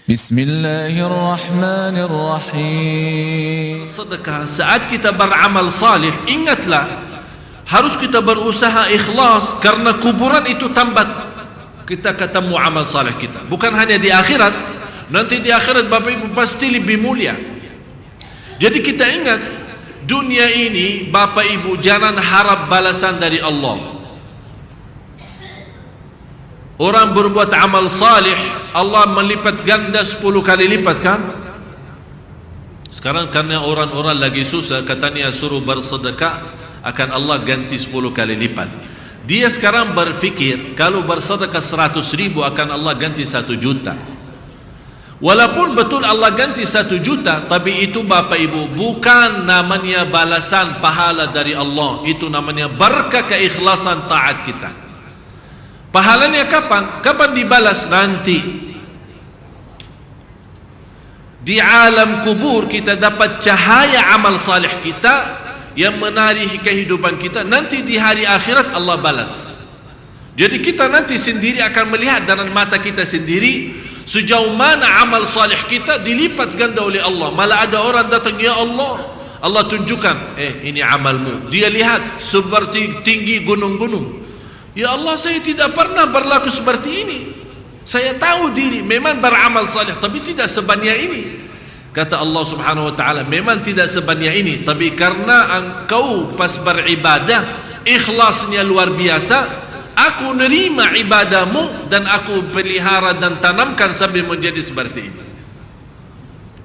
Bismillahirrahmanirrahim. Sedekah saat kita beramal salih, ingatlah harus kita berusaha ikhlas, karena kuburan itu tambat kita ketemu amal salih kita, bukan hanya di akhirat. Nanti di akhirat Bapak Ibu pasti lebih mulia. Jadi kita ingat dunia ini Bapak Ibu, jangan harap balasan dari Allah. Orang berbuat amal salih, Allah melipat ganda 10 kali lipat, kan? Sekarang karena orang-orang lagi susah, katanya suruh bersedekah, akan Allah ganti 10 kali lipat. Dia sekarang berfikir kalau bersedekah 100.000 akan Allah ganti 1 juta. Walaupun betul Allah ganti 1 juta, tapi itu Bapak Ibu bukan namanya balasan pahala dari Allah. Itu namanya berkah keikhlasan taat kita. Pahalanya kapan? Kapan dibalas? Nanti di alam kubur kita dapat cahaya amal salih kita yang menari kehidupan kita. Nanti di hari akhirat Allah balas. Jadi kita nanti sendiri akan melihat dengan mata kita sendiri sejauh mana amal salih kita dilipat ganda oleh Allah. Malah ada orang datang, ya Allah, Allah tunjukkan, ini amalmu. Dia lihat seperti tinggi gunung-gunung. Ya Allah, saya tidak pernah berlaku seperti ini. Saya tahu diri memang beramal salih, tapi tidak sebanyak ini. Kata Allah Subhanahu wa taala, memang tidak sebanyak ini, tapi karena engkau pas beribadah ikhlasnya luar biasa, aku nerima ibadahmu dan aku pelihara dan tanamkan sampai menjadi seperti ini.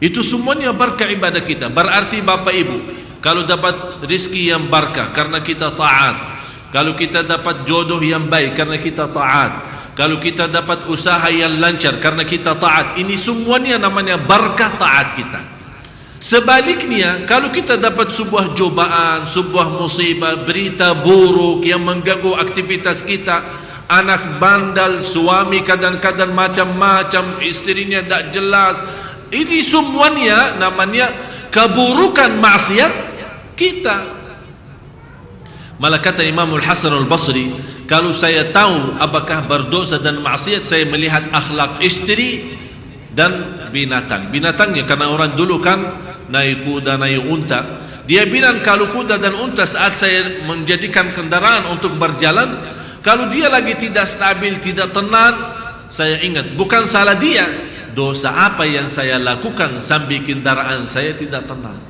Itu semuanya berkah ibadah kita. Berarti Bapak Ibu, kalau dapat rizki yang berkah karena kita taat, kalau kita dapat jodoh yang baik karena kita taat, kalau kita dapat usaha yang lancar karena kita taat, ini semuanya namanya berkah taat kita. Sebaliknya, kalau kita dapat sebuah cobaan, sebuah musibah, berita buruk yang mengganggu aktivitas kita, anak bandal, suami kadang-kadang macam-macam, istrinya tak jelas, ini semuanya namanya keburukan maksiat kita. Malah kata Imam Al-Hasan Al-Basri, kalau saya tahu apakah berdosa dan maksiat, saya melihat akhlak istri dan binatang. Binatangnya, karena orang dulu kan naik kuda, naik unta. Dia bilang kalau kuda dan unta saat saya menjadikan kendaraan untuk berjalan, kalau dia lagi tidak stabil, tidak tenang, saya ingat bukan salah dia, dosa apa yang saya lakukan sampai kendaraan saya tidak tenang.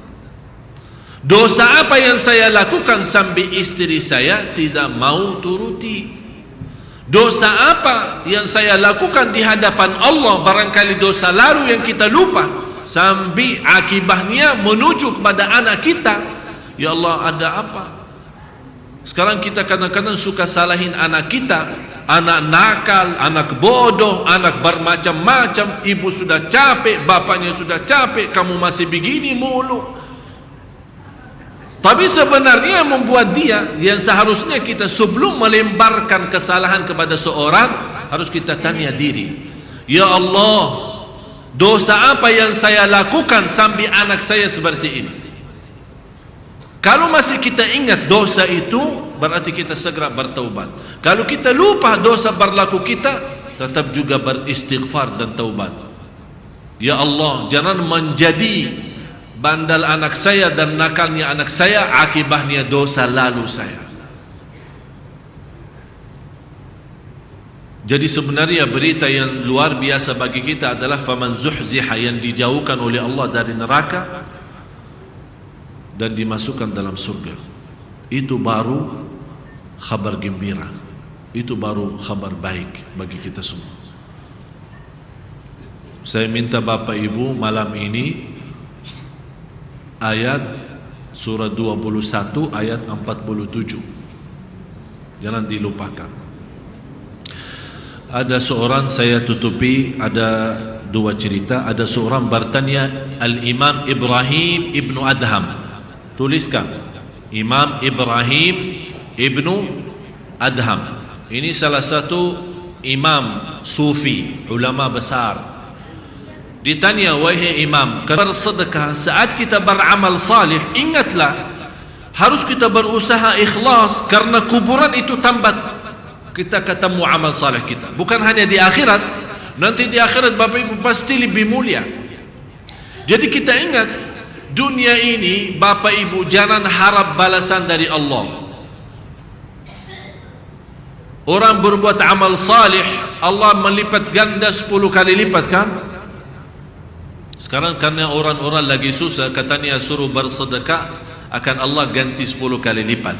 Dosa apa yang saya lakukan sampai istri saya tidak mau turuti? Dosa apa yang saya lakukan di hadapan Allah, barangkali dosa lalu yang kita lupa, sampai akibatnya menuju kepada anak kita. Ya Allah, ada apa? Sekarang kita kadang-kadang suka salahin anak kita, anak nakal, anak bodoh, anak bermacam-macam. Ibu sudah capek, bapaknya sudah capek, kamu masih begini mulu. Tapi sebenarnya yang membuat dia, yang seharusnya kita sebelum melemparkan kesalahan kepada seorang, harus kita tanya diri, ya Allah, dosa apa yang saya lakukan sampai anak saya seperti ini? Kalau masih kita ingat dosa itu, berarti kita segera bertaubat. Kalau kita lupa dosa berlaku kita, tetap juga beristighfar dan taubat. Ya Allah, jangan menjadi bandal anak saya dan nakalnya anak saya akibatnya dosa lalu saya. Jadi sebenarnya berita yang luar biasa bagi kita adalah faman zuhziha, yang dijauhkan oleh Allah dari neraka dan dimasukkan dalam surga. Itu baru kabar gembira, itu baru kabar baik bagi kita semua. Saya minta Bapak Ibu malam ini ayat surah 21 ayat 47 jangan dilupakan. Ada seorang, saya tutupi, ada dua cerita. Ada seorang bertanya, Al-Imam Ibrahim Ibnu Adham, tuliskan Imam Ibrahim Ibnu Adham, ini salah satu imam sufi, ulama besar. Ditanya, wahai imam, bersedekah saat kita beramal salih, ingatlah harus kita berusaha ikhlas, karena kuburan itu tambat kita ketemu amal salih kita, bukan hanya di akhirat. nanti di akhirat Bapak Ibu pasti lebih mulia. Jadi kita ingat, dunia ini Bapak Ibu jangan harap balasan dari Allah. Orang berbuat amal salih, Allah melipat ganda 10 kali lipat, kan? Sekarang karena orang-orang lagi susah, katanya suruh bersedekah, akan Allah ganti 10 kali lipat.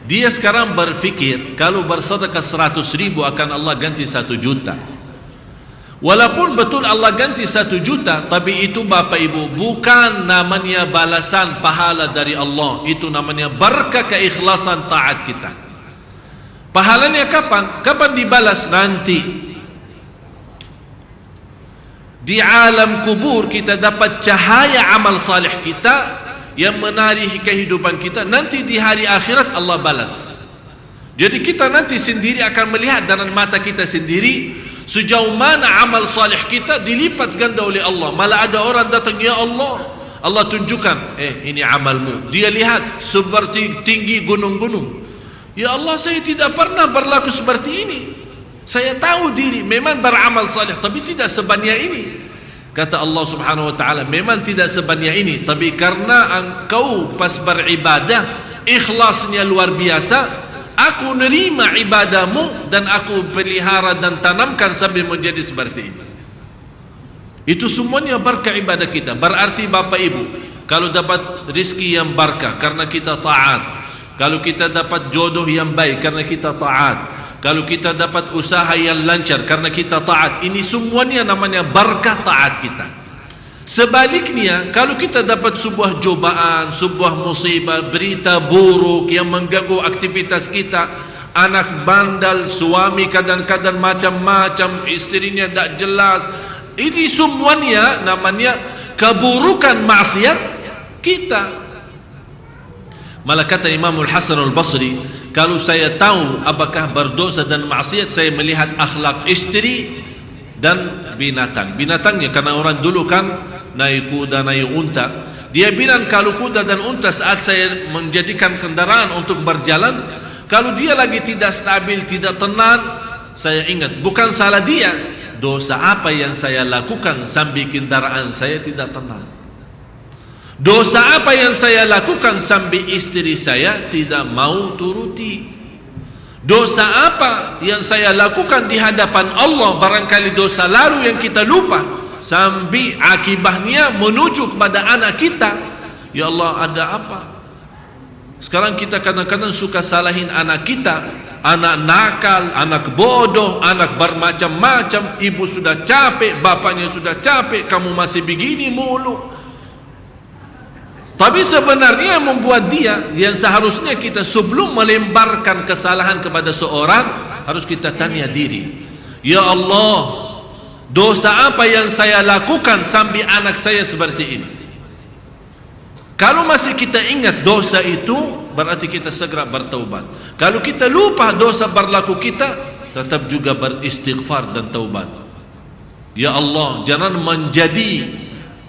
Dia sekarang berfikir kalau bersedekah 100.000 akan Allah ganti 1 juta. Walaupun betul Allah ganti 1 juta, tapi itu Bapak Ibu bukan namanya balasan pahala dari Allah. Itu namanya berkah keikhlasan taat kita. Pahalanya kapan? Kapan dibalas? Nanti di alam kubur kita dapat cahaya amal salih kita yang menari kehidupan kita. Nanti di hari akhirat Allah balas. Jadi kita nanti sendiri akan melihat dengan mata kita sendiri sejauh mana amal salih kita dilipat ganda oleh Allah. Malah ada orang datang, ya Allah, Allah tunjukkan, ini amalmu. Dia lihat seperti tinggi gunung-gunung. Ya Allah, saya tidak pernah berlaku seperti ini. Saya tahu diri memang beramal salih, tapi tidak sebanyak ini. Kata Allah Subhanahu wa taala, memang tidak sebanyak ini, tapi karena engkau pas beribadah ikhlasnya luar biasa, aku nerima ibadahmu dan aku pelihara dan tanamkan sampai menjadi seperti ini. Itu semuanya berkah ibadah kita. Berarti Bapak Ibu, kalau dapat rezeki yang berkah karena kita taat, kalau kita dapat jodoh yang baik karena kita taat, kalau kita dapat usaha yang lancar karena kita taat, ini semuanya namanya berkah taat kita. Sebaliknya, kalau kita dapat sebuah cobaan, sebuah musibah, berita buruk yang mengganggu aktivitas kita, anak bandal, suami kadang-kadang macam-macam, istrinya tak jelas, ini semuanya namanya keburukan maksiat kita. Malah kata Imamul Hasan al-Basri, kalau saya tahu apakah berdosa dan maksiat, saya melihat akhlak istri dan binatang. Binatangnya, karena orang dulu kan naik kuda, naik unta. Dia bilang kalau kuda dan unta saat saya menjadikan kendaraan untuk berjalan, kalau dia lagi tidak stabil, tidak tenang, saya ingat, bukan salah dia, dosa apa yang saya lakukan sambil kendaraan saya tidak tenang. Dosa apa yang saya lakukan sampai istri saya tidak mau turuti? Dosa apa yang saya lakukan di hadapan Allah, barangkali dosa lalu yang kita lupa, sampai akibatnya menuju kepada anak kita. Ya Allah, ada apa? Sekarang kita kadang-kadang suka salahin anak kita, anak nakal, anak bodoh, anak bermacam-macam. Ibu sudah capek, bapaknya sudah capek, kamu masih begini mulu. Tapi sebenarnya yang membuat dia, yang seharusnya kita sebelum melemparkan kesalahan kepada seorang, harus kita tanya diri, ya Allah, dosa apa yang saya lakukan sampai anak saya seperti ini? Kalau masih kita ingat dosa itu, berarti kita segera bertaubat. Kalau kita lupa dosa berlaku kita, tetap juga beristighfar dan taubat. Ya Allah, jangan menjadi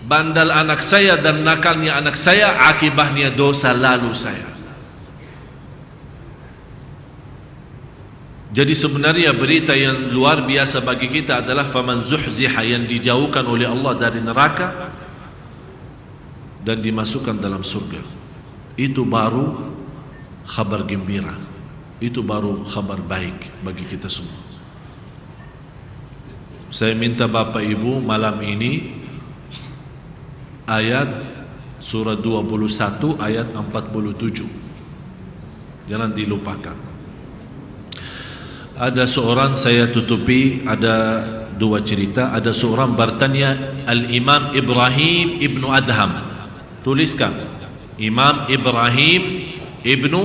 bandal anak saya dan nakalnya anak saya akibatnya dosa lalu saya. Jadi sebenarnya berita yang luar biasa bagi kita adalah faman zuhziha, yang dijauhkan oleh Allah dari neraka dan dimasukkan dalam surga. Itu baru kabar gembira, itu baru kabar baik bagi kita semua. Saya minta Bapak Ibu malam ini ayat surah 21 ayat 47 jangan dilupakan. Ada seorang, saya tutupi, ada dua cerita. Ada seorang bertanya, Al-Imam Ibrahim Ibnu Adham, tuliskan Imam Ibrahim Ibnu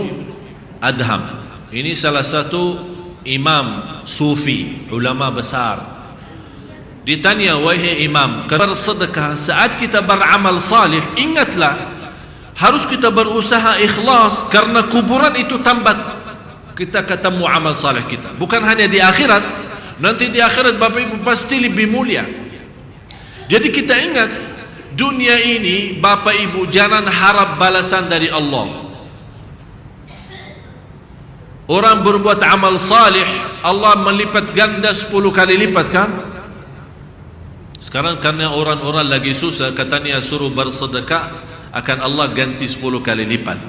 Adham, ini salah satu imam sufi, ulama besar. Ditanya, wahai imam, bersedekah saat kita beramal salih, ingatlah harus kita berusaha ikhlas, karena kuburan itu tempat kita ketemu amal salih kita, bukan hanya di akhirat. Nanti di akhirat Bapak Ibu pasti lebih mulia. Jadi kita ingat, dunia ini Bapak Ibu jangan harap balasan dari Allah. Orang berbuat amal salih, Allah melipat ganda 10 kali lipat, kan? Sekarang karena orang-orang lagi susah, katanya suruh bersedekah, akan Allah ganti 10 kali lipat.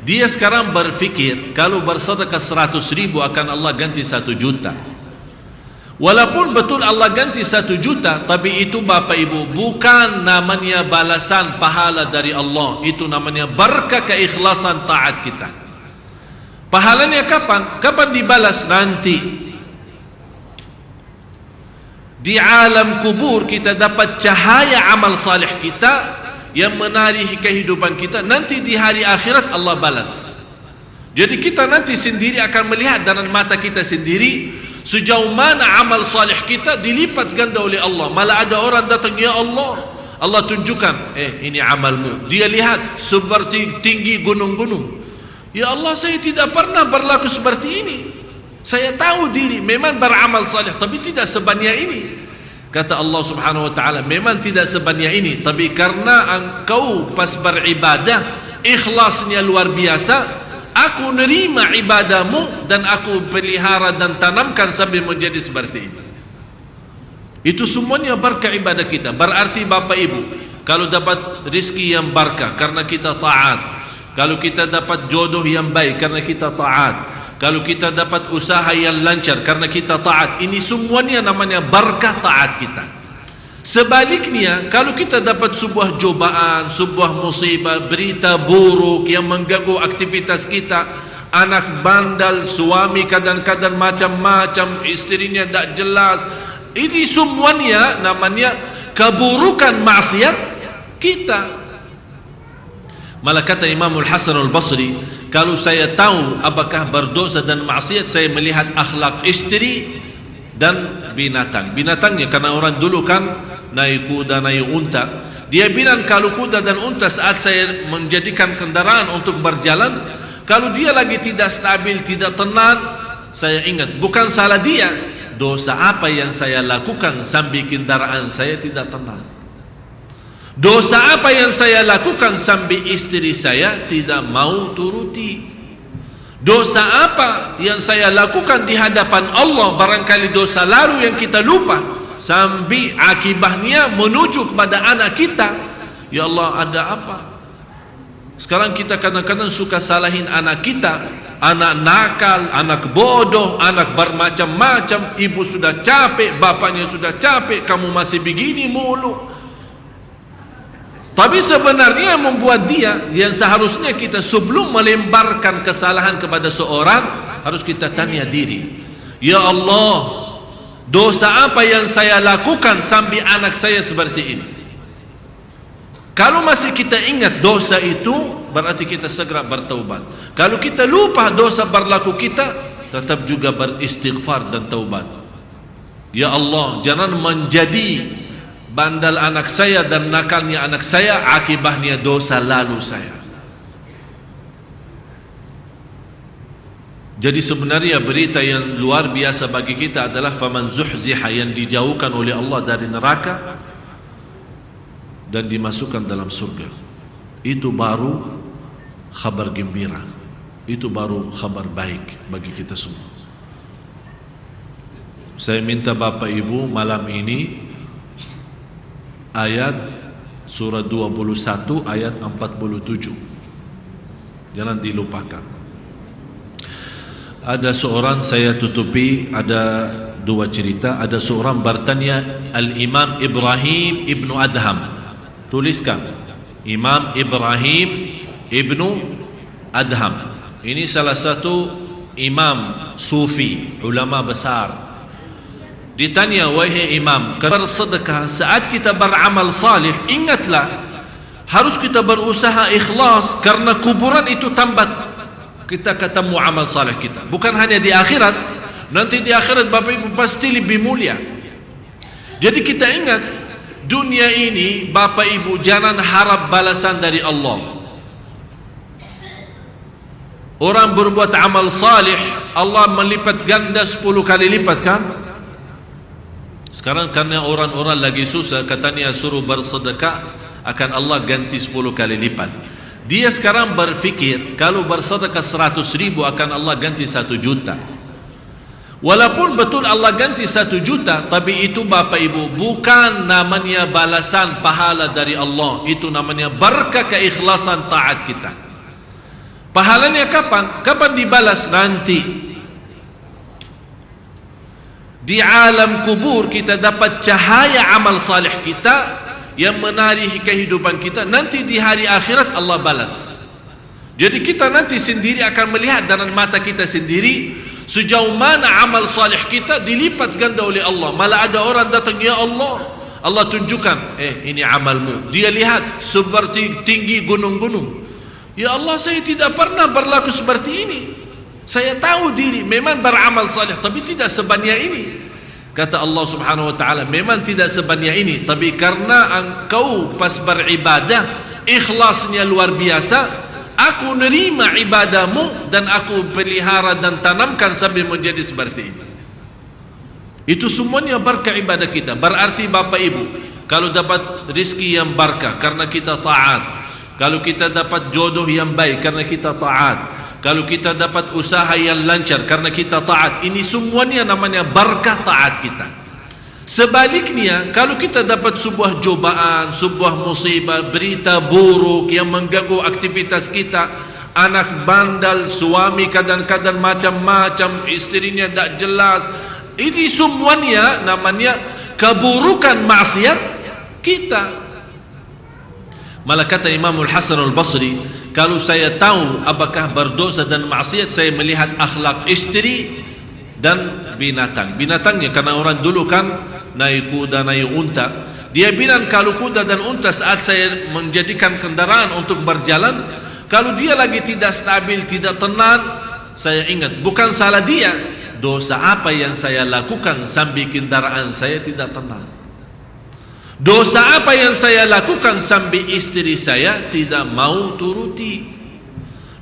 Dia sekarang berfikir kalau bersedekah 100.000 akan Allah ganti 1 juta. Walaupun betul Allah ganti 1 juta, tapi itu Bapak Ibu bukan namanya balasan pahala dari Allah. Itu namanya berkah keikhlasan taat kita. Pahalanya kapan? Kapan dibalas? Nanti di alam kubur kita dapat cahaya amal salih kita yang menari kehidupan kita. Nanti di hari akhirat Allah balas. Jadi kita nanti sendiri akan melihat dengan mata kita sendiri sejauh mana amal salih kita dilipat ganda oleh Allah. Malah ada orang datang, ya Allah, Allah tunjukkan, ini amalmu. Dia lihat seperti tinggi gunung-gunung. Ya Allah, saya tidak pernah berlaku seperti ini. Saya tahu diri memang beramal saleh, tapi tidak sebanyak ini. Kata Allah Subhanahu wa taala, memang tidak sebanyak ini, tapi karena engkau pas beribadah ikhlasnya luar biasa, aku nerima ibadahmu dan aku pelihara dan tanamkan sampai menjadi seperti ini. Itu semuanya berkah ibadah kita. Berarti Bapak Ibu, kalau dapat rezeki yang berkah karena kita taat, kalau kita dapat jodoh yang baik karena kita taat, kalau kita dapat usaha yang lancar karena kita taat, ini semuanya namanya berkah taat kita. Sebaliknya, kalau kita dapat sebuah cobaan, sebuah musibah, berita buruk yang mengganggu aktivitas kita, anak bandal, suami kadang-kadang macam-macam, istrinya tak jelas, ini semuanya namanya keburukan maksiat kita. Malah kata Imam Al-Hasan Al-Basri, kalau saya tahu apakah berdosa dan maksiat, saya melihat akhlak istri dan binatang. Binatangnya, karena orang dulu kan naik kuda, naik unta. Dia bilang kalau kuda dan unta saat saya menjadikan kendaraan untuk berjalan, kalau dia lagi tidak stabil, tidak tenang, saya ingat, bukan salah dia, dosa apa yang saya lakukan sambil kendaraan saya tidak tenang. Dosa apa yang saya lakukan sampai istri saya tidak mau turuti? Dosa apa yang saya lakukan di hadapan Allah, barangkali dosa lalu yang kita lupa, sampai akibatnya menuju kepada anak kita. Ya Allah, ada apa? Sekarang kita kadang-kadang suka salahin anak kita, anak nakal, anak bodoh, anak bermacam-macam, ibu sudah capek, bapaknya sudah capek, kamu masih begini mulu. Tapi sebenarnya yang membuat dia, yang seharusnya kita sebelum melemparkan kesalahan kepada seorang, harus kita tanya diri, ya Allah, dosa apa yang saya lakukan sampai anak saya seperti ini? Kalau masih kita ingat dosa itu, berarti kita segera bertaubat. Kalau kita lupa dosa berlaku kita, tetap juga beristighfar dan taubat. Ya Allah, jangan menjadi bandal anak saya dan nakalnya anak saya akibatnya dosa lalu saya. Jadi sebenarnya berita yang luar biasa bagi kita adalah faman zuhziha, yang dijauhkan oleh Allah dari neraka dan dimasukkan dalam surga. Itu baru kabar gembira. Itu baru kabar baik bagi kita semua. Saya minta Bapak Ibu malam ini ayat surah 21 ayat 47 jangan dilupakan. Ada seorang, saya tutupi, ada dua cerita. Ada seorang bertanya, Al-Imam Ibrahim Ibnu Adham, tuliskan Imam Ibrahim Ibnu Adham, ini salah satu imam sufi, ulama besar. Ditanya, wahai imam, bersedekah saat kita beramal salih, ingatlah harus kita berusaha ikhlas, karena kuburan itu tempat kita ketemu amal salih kita, bukan hanya di akhirat. Nanti di akhirat Bapak Ibu pasti lebih mulia. Jadi kita ingat, dunia ini Bapak Ibu jangan harap balasan dari Allah. Orang berbuat amal salih, Allah melipat ganda 10 kali lipat, kan? Sekarang karena orang-orang lagi susah, katanya suruh bersedekah, akan Allah ganti 10 kali lipat. Dia sekarang berfikir kalau bersedekah 100.000 akan Allah ganti 1 juta. Walaupun betul Allah ganti 1 juta, tapi itu Bapak Ibu bukan namanya balasan pahala dari Allah. Itu namanya berkah keikhlasan taat kita. Pahalanya kapan? Kapan dibalas? Nanti. Di alam kubur kita dapat cahaya amal salih kita yang menari kehidupan kita. Nanti di hari akhirat Allah balas. Jadi kita nanti sendiri akan melihat dengan mata kita sendiri sejauh mana amal salih kita dilipat ganda oleh Allah. Malah ada orang datang, ya Allah, Allah tunjukkan, ini amalmu. Dia lihat seperti tinggi gunung-gunung. Ya Allah, saya tidak pernah berlaku seperti ini. Saya tahu diri memang beramal salih, tapi tidak sebanyak ini. Kata Allah Subhanahu wa taala, memang tidak sebanyak ini, tapi karena engkau pas beribadah ikhlasnya luar biasa, aku nerima ibadahmu dan aku pelihara dan tanamkan sambil menjadi seperti ini. Itu semuanya berkah ibadah kita. Berarti Bapak Ibu, kalau dapat rezeki yang berkah karena kita taat, kalau kita dapat jodoh yang baik karena kita taat, kalau kita dapat usaha yang lancar karena kita taat, ini semuanya namanya berkah taat kita. Sebaliknya, kalau kita dapat sebuah cobaan, sebuah musibah, berita buruk yang mengganggu aktivitas kita, anak bandal, suami kadang-kadang macam-macam, istrinya tak jelas, ini semuanya namanya keburukan maksiat kita. Malah kata Imamul Hasan al-Basri, kalau saya tahu apakah berdosa dan maksiat, saya melihat akhlak istri dan binatang. Binatangnya, karena orang dulu kan naik kuda, naik unta. Dia bilang kalau kuda dan unta saat saya menjadikan kendaraan untuk berjalan, kalau dia lagi tidak stabil, tidak tenang, saya ingat, bukan salah dia, dosa apa yang saya lakukan sambil kendaraan saya tidak tenang. Dosa apa yang saya lakukan sambil istri saya tidak mau turuti.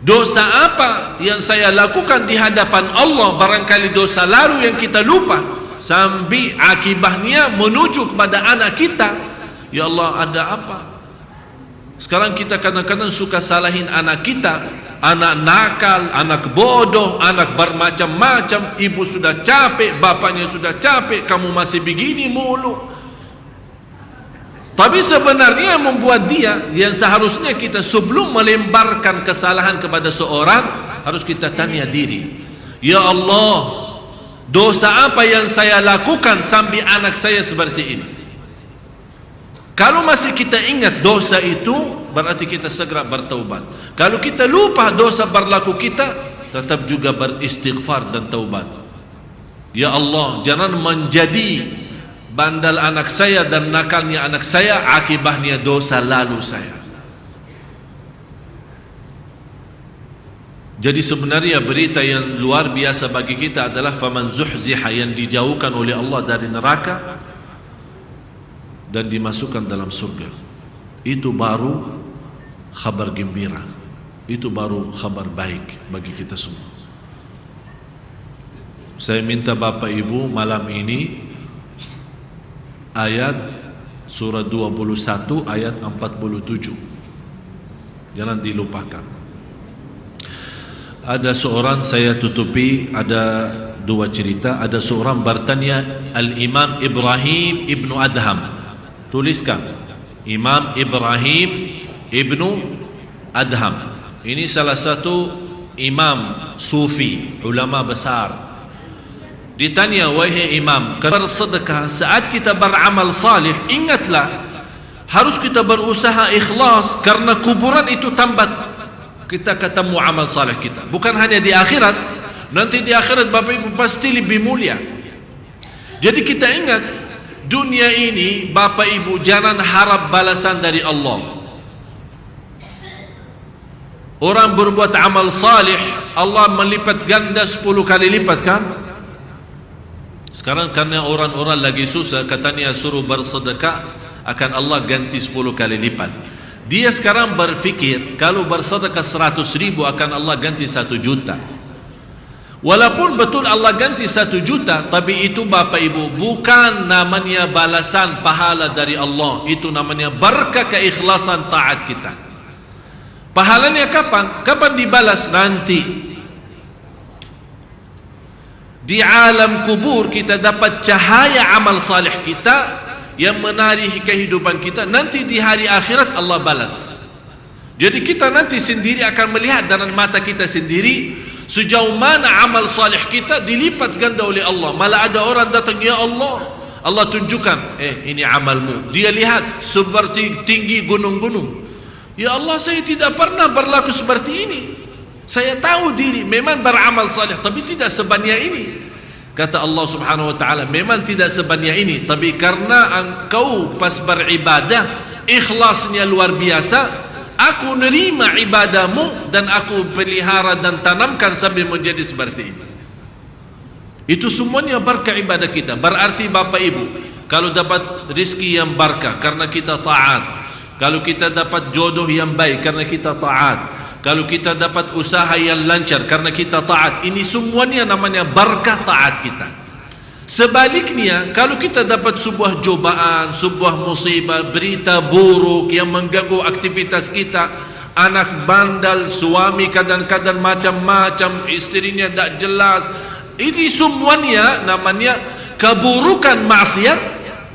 Dosa apa yang saya lakukan di hadapan Allah, barangkali dosa lalu yang kita lupa, sambil akibatnya menuju kepada anak kita. Ya Allah, ada apa? Sekarang kita kadang-kadang suka salahin anak kita, anak nakal, anak bodoh, anak bermacam-macam. Ibu sudah capek, bapaknya sudah capek, kamu masih begini mulu. Tapi sebenarnya yang membuat dia, yang seharusnya kita sebelum melemparkan kesalahan kepada seorang, harus kita tanya diri, ya Allah, dosa apa yang saya lakukan sambil anak saya seperti ini? Kalau masih kita ingat dosa itu, berarti kita segera bertaubat. Kalau kita lupa dosa berlaku kita, tetap juga beristighfar dan taubat. Ya Allah, jangan menjadi bandal anak saya dan nakalnya anak saya akibatnya dosa lalu saya. Jadi sebenarnya berita yang luar biasa bagi kita adalah faman zuhziha, yang dijauhkan oleh Allah dari neraka dan dimasukkan dalam surga. Itu baru kabar gembira. Itu baru kabar baik bagi kita semua. Saya minta Bapak Ibu malam ini ayat surah 21 ayat 47 jangan dilupakan. Ada seorang, saya tutupi, ada 2 cerita. Ada seorang bertanya, Al-Imam Ibrahim ibnu Adham, tuliskan Imam Ibrahim ibnu Adham, ini salah satu imam sufi, ulama besar. Ditanya, wahai imam, bersedekah saat kita beramal salih, ingatlah harus kita berusaha ikhlas, karena kuburan itu tempat kita ketemu amal salih kita. Bukan hanya di akhirat, nanti di akhirat Bapak Ibu pasti lebih mulia. Jadi kita ingat, dunia ini Bapak Ibu jangan harap balasan dari Allah. Orang berbuat amal salih, Allah melipat ganda 10 kali lipat, kan? Sekarang karena orang-orang lagi susah, katanya suruh bersedekah, akan Allah ganti 10 kali lipat. Dia sekarang berfikir kalau bersedekah 100.000 akan Allah ganti 1 juta. Walaupun betul Allah ganti 1 juta, tapi itu Bapak Ibu bukan namanya balasan pahala dari Allah. Itu namanya berkah keikhlasan taat kita. Pahalanya kapan? Kapan dibalas? Nanti. Di alam kubur kita dapat cahaya amal salih kita yang menari kehidupan kita. Nanti di hari akhirat Allah balas. Jadi kita nanti sendiri akan melihat dengan mata kita sendiri sejauh mana amal salih kita dilipat ganda oleh Allah. Malah ada orang datang, ya Allah, Allah tunjukkan, ini amalmu. Dia lihat seperti tinggi gunung-gunung. Ya Allah, saya tidak pernah berlaku seperti ini. Saya tahu diri memang beramal salih, tapi tidak sebanyak ini. Kata Allah Subhanahu wa taala, memang tidak sebanyak ini, tapi karena engkau pas beribadah ikhlasnya luar biasa, aku nerima ibadahmu dan aku pelihara dan tanamkan sampai menjadi seperti ini. Itu semuanya berkah ibadah kita. Berarti Bapak Ibu, kalau dapat rezeki yang berkah karena kita taat, kalau kita dapat jodoh yang baik karena kita taat, kalau kita dapat usaha yang lancar karena kita taat, ini semuanya namanya berkah taat kita. Sebaliknya, kalau kita dapat sebuah cobaan, sebuah musibah, berita buruk yang mengganggu aktivitas kita, anak bandel, suami kadang-kadang macam-macam, istrinya tak jelas, ini semuanya namanya keburukan maksiat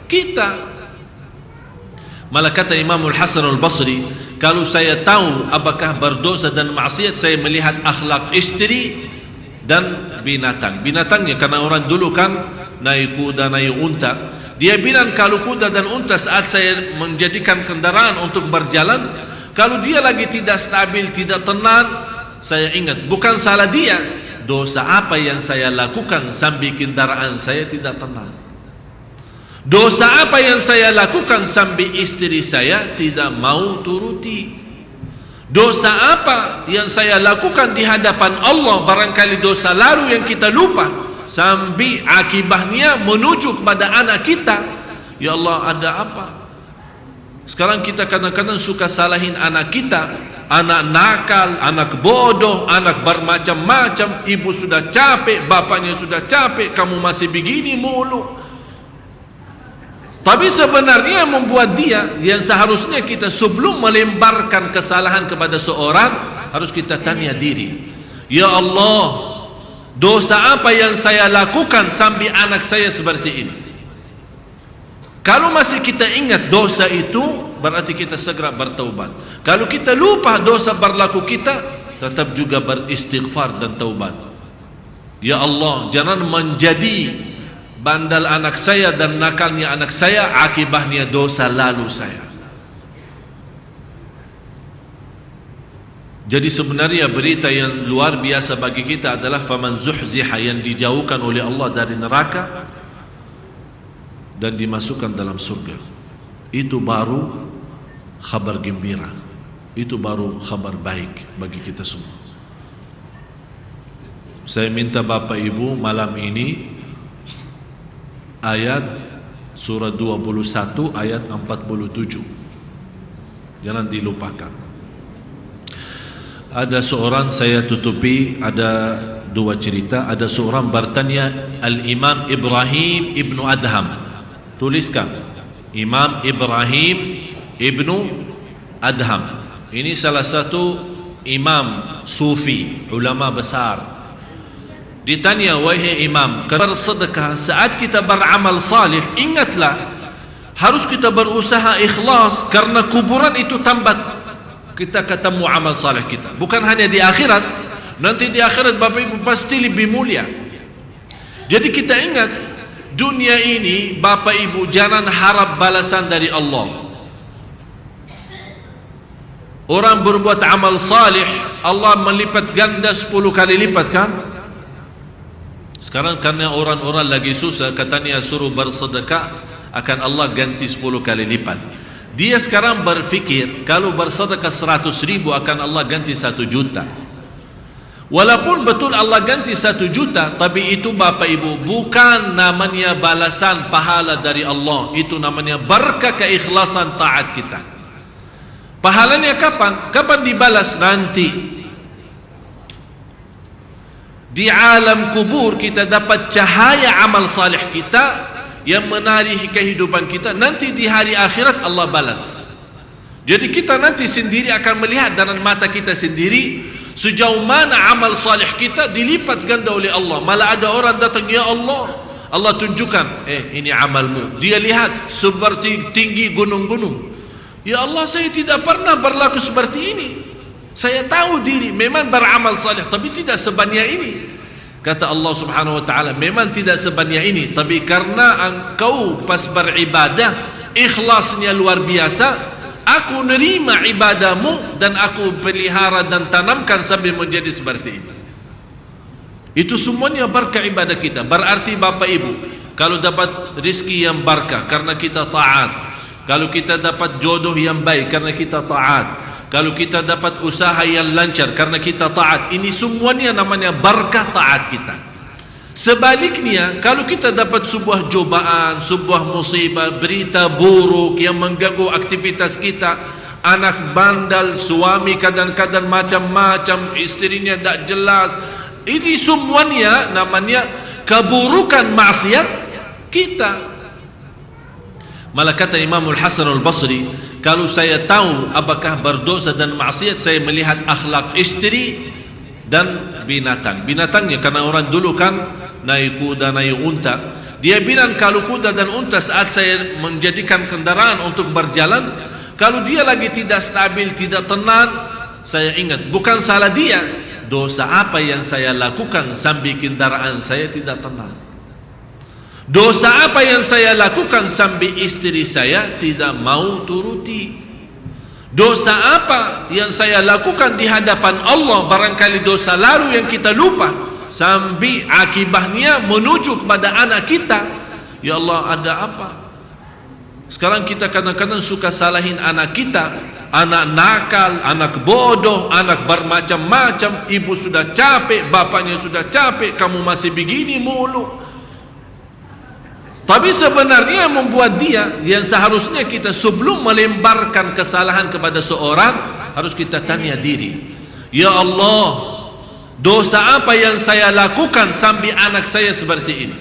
kita. Malah kata Imamul Hasan al-Basri, kalau saya tahu apakah berdosa dan maksiat, saya melihat akhlak istri dan binatang. Binatangnya, karena orang dulu kan naik kuda, naik unta. Dia bilang kalau kuda dan unta saat saya menjadikan kendaraan untuk berjalan, kalau dia lagi tidak stabil, tidak tenang, saya ingat, bukan salah dia, dosa apa yang saya lakukan sampai kendaraan saya tidak tenang. Dosa apa yang saya lakukan sampai istri saya tidak mau turuti? Dosa apa yang saya lakukan di hadapan Allah, barangkali dosa lalu yang kita lupa, sampai akibatnya menuju kepada anak kita. Ya Allah, ada apa? Sekarang kita kadang-kadang suka salahin anak kita, anak nakal, anak bodoh, anak bermacam-macam. Ibu sudah capek, bapaknya sudah capek, kamu masih begini mulu. Tapi sebenarnya yang membuat dia, yang seharusnya kita sebelum melemparkan kesalahan kepada seorang, harus kita tanya diri, ya Allah, dosa apa yang saya lakukan sampai anak saya seperti ini? Kalau masih kita ingat dosa itu, berarti kita segera bertaubat. Kalau kita lupa dosa berlaku kita, tetap juga beristighfar dan taubat. Ya Allah, jangan menjadi bandal anak saya dan nakalnya anak saya akibatnya dosa lalu saya. Jadi sebenarnya berita yang luar biasa bagi kita adalah faman zuhziha, yang dijauhkan oleh Allah dari neraka dan dimasukkan dalam surga. Itu baru kabar gembira, itu baru kabar baik bagi kita semua. Saya minta Bapak Ibu malam ini ayat surah 21 ayat 47 jangan dilupakan. Ada seorang, saya tutupi, ada dua cerita. Ada seorang bertanya, Al-Imam Ibrahim ibnu Adham, tuliskan, Imam Ibrahim ibnu Adham, ini salah satu imam sufi, ulama besar. Ditanya, wahai imam, bersedekah saat kita beramal salih, ingatlah harus kita berusaha ikhlas, karena kuburan itu tempat kita ketemu amal salih kita, bukan hanya di akhirat. Nanti di akhirat Bapak Ibu pasti lebih mulia. Jadi kita ingat, dunia ini Bapak Ibu jangan harap balasan dari Allah. Orang berbuat amal salih, Allah melipat ganda 10 kali lipat, kan? Sekarang karena orang-orang lagi susah, katanya suruh bersedekah, akan Allah ganti 10 kali lipat. Dia sekarang berfikir kalau bersedekah 100.000 akan Allah ganti 1 juta. Walaupun betul Allah ganti 1 juta, tapi itu Bapak Ibu bukan namanya balasan pahala dari Allah, itu namanya berkah keikhlasan taat kita. Pahalanya kapan? Kapan dibalas? Nanti di alam kubur kita dapat cahaya amal salih kita yang menari kehidupan kita. Nanti di hari akhirat Allah balas. Jadi kita nanti sendiri akan melihat dengan mata kita sendiri Sejauh mana amal salih kita dilipat ganda oleh Allah. Malah ada orang datang, ya Allah, Allah tunjukkan, ini amalmu. Dia lihat seperti tinggi gunung-gunung. Ya Allah, saya tidak pernah berlaku seperti ini. Saya tahu diri memang beramal salih, tapi tidak sebanyak ini. Kata Allah Subhanahu wa taala, memang tidak sebanyak ini, tapi karena engkau pas beribadah ikhlasnya luar biasa, aku nerima ibadahmu dan aku pelihara dan tanamkan sambil menjadi seperti ini. Itu semuanya berkah ibadah kita. Berarti Bapak Ibu, kalau dapat rezeki yang berkah karena kita taat, kalau kita dapat jodoh yang baik karena kita taat, kalau kita dapat usaha yang lancar karena kita taat, ini semuanya namanya berkah taat kita. Sebaliknya, kalau kita dapat sebuah cobaan, sebuah musibah, berita buruk yang mengganggu aktivitas kita, anak bandal, suami kadang-kadang macam-macam, istrinya tak jelas, ini semuanya namanya keburukan maksiat kita. Malah kata Imam Al-Hasan Al-Basri, kalau saya tahu apakah berdosa dan maksiat, saya melihat akhlak istri dan binatang. Binatangnya, karena orang dulu kan naik kuda, naik unta. Dia bilang kalau kuda dan unta saat saya menjadikan kendaraan untuk berjalan, kalau dia lagi tidak stabil, tidak tenang, saya ingat, bukan salah dia, dosa apa yang saya lakukan sambil kendaraan saya tidak tenang. Dosa apa yang saya lakukan sambil istri saya tidak mau turuti. Dosa apa yang saya lakukan di hadapan Allah, barangkali dosa lalu yang kita lupa, sambil akibatnya menuju kepada anak kita. Ya Allah, ada apa? Sekarang kita kadang-kadang suka salahin anak kita, anak nakal, anak bodoh, anak bermacam-macam. Ibu sudah capek, bapaknya sudah capek, kamu masih begini mulu. Tapi sebenarnya yang membuat dia, yang seharusnya kita sebelum melemparkan kesalahan kepada seorang, harus kita tanya diri, ya Allah, dosa apa yang saya lakukan sampai anak saya seperti ini?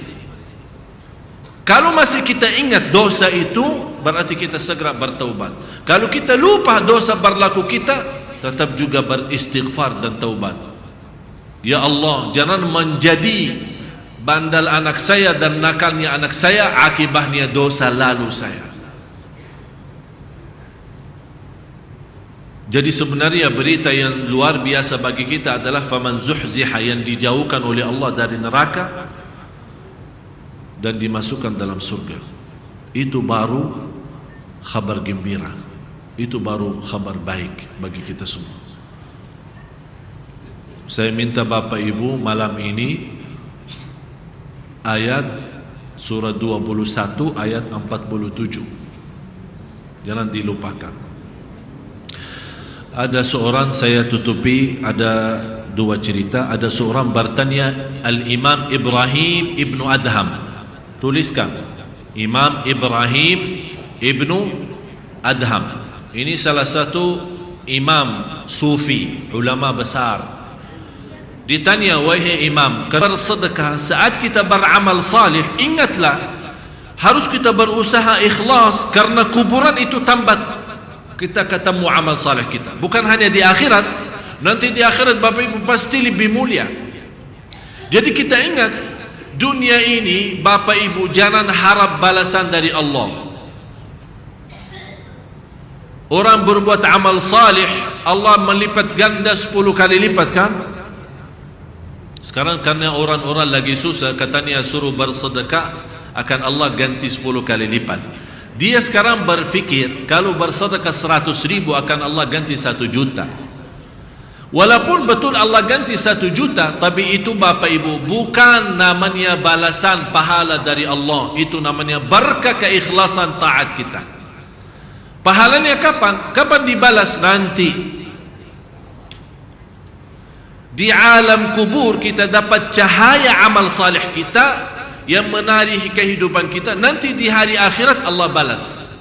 Kalau masih kita ingat dosa itu, berarti kita segera bertaubat. Kalau kita lupa dosa berlaku kita, tetap juga beristighfar dan taubat. Ya Allah, jangan menjadi bandal anak saya dan nakalnya anak saya akibatnya dosa lalu saya. Jadi sebenarnya berita yang luar biasa bagi kita adalah faman zuhziha, yang dijauhkan oleh Allah dari neraka dan dimasukkan dalam surga. Itu baru kabar gembira. Itu baru kabar baik bagi kita semua. Saya minta Bapak Ibu malam ini ayat surah 21 ayat 47 jangan dilupakan. Ada seorang, saya tutupi, ada dua cerita. Ada seorang bertanya, Al-Imam Ibrahim Ibnu Adham, tuliskan Imam Ibrahim Ibnu Adham, ini salah satu imam sufi, ulama besar. Ditanya, wahai imam, bersedekah saat kita beramal salih, ingatlah harus kita berusaha ikhlas, karena kuburan itu tempat kita ketemu amal salih kita, bukan hanya di akhirat. Nanti di akhirat Bapak Ibu pasti lebih mulia. Jadi kita ingat, dunia ini Bapak Ibu jangan harap balasan dari Allah. Orang berbuat amal salih, Allah melipat ganda 10 kali lipat, kan? Sekarang karena orang-orang lagi susah, katanya suruh bersedekah, akan Allah ganti 10 kali lipat. Dia sekarang berfikir kalau bersedekah 100.000 akan Allah ganti 1 juta. Walaupun betul Allah ganti 1 juta, tapi itu Bapak Ibu bukan namanya balasan pahala dari Allah. Itu namanya berkah keikhlasan taat kita. Pahalanya kapan? Kapan dibalas? Nanti di alam kubur kita dapat cahaya amal salih kita yang menari kehidupan kita. Nanti di hari akhirat Allah balas.